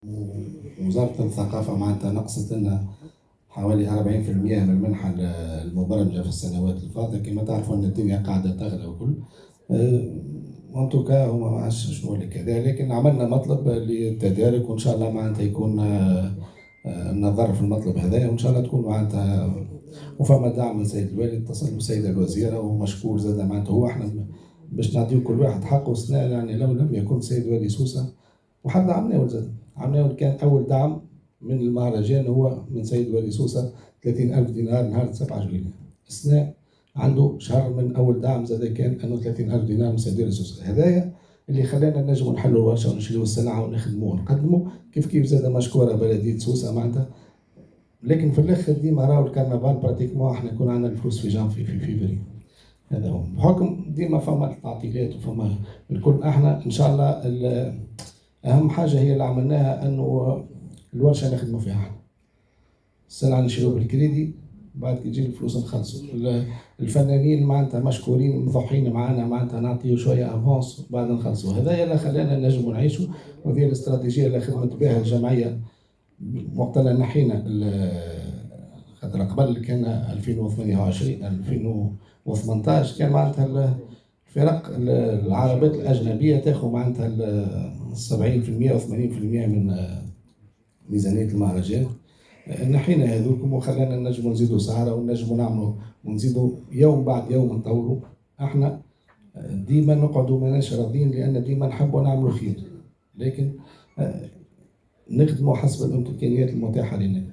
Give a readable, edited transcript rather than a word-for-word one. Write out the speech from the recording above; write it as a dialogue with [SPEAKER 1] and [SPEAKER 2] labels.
[SPEAKER 1] ووزارة الثقافة معناتها نقصت لنا حوالي 40% من المنحة المبرمجة في السنوات الفاضلة. كما تعرفوا أن الدنيا قاعدة تغلى وكل وانتوكا هما ما عادش شنو اللي كذا، لكن عملنا مطلب للتدارك وإن شاء الله معناتها يكون نظر في المطلب هذايا، وإن شاء الله تكون معناتها وفما دعم من سيد الوالي، اتصل بالسيدة الوزيرة ومشكور زاد معناتها هو. احنا باش نعطيو كل واحد حقه سنة، يعني لو لم يكن سيد الوالي سوسة وحتى عملناه زاد عملناه، كان أول دعم من المهرجان هو من سيد الوالي سوسة 30,000 دينار نهار 7 جويلية. السنة عنده شهر من أول دعم زاد كان أنه 30,000 دينار من سيد الوالي سوسة. هذايا اللي خلانا نجموا نحلوا الورشة ونشريوا السلعة ونخدموا ونقدموا كيف زاد مشكورة بلدية سوسة معناتها. لكن في الاخر ديما راهو الكرنفال براتيكمون احنا يكون عندنا الفلوس في جانفي في فيفري. هذا هو بحكم ديما فما تعطيلات وفما الكل. احنا ان شاء الله اهم حاجه هي اللي عملناها انه الورشه نخدموا فيها احنا، السلعه نشيلوا بالكريدي، بعد كي تجي الفلوس نخلصوا. الفنانين معناتها مشكورين مضحين معنا معناتها نعطيو شويه افونس بعد نخلصوا. هذا اللي خلانا نجموا نعيشوا، وهذه الاستراتيجيه اللي خدمت بها الجمعيه وقت اللي نحينا خاطر قبل كان 2028 2018 كان معناتها الفرق العربيات الاجنبيه تاخذ معناتها 70% و 80% من ميزانيه المهرجان. نحينا هذوكم وخلانا نجموا نزيدوا سعره ونجموا نعملوا ونزيدوا يوم بعد يوم نطوروا. احنا ديما نقعدوا ماناش راضيين لان ديما نحبوا نعملوا خير، لكن نخدموا حسب الامكانيات المتاحه لنا.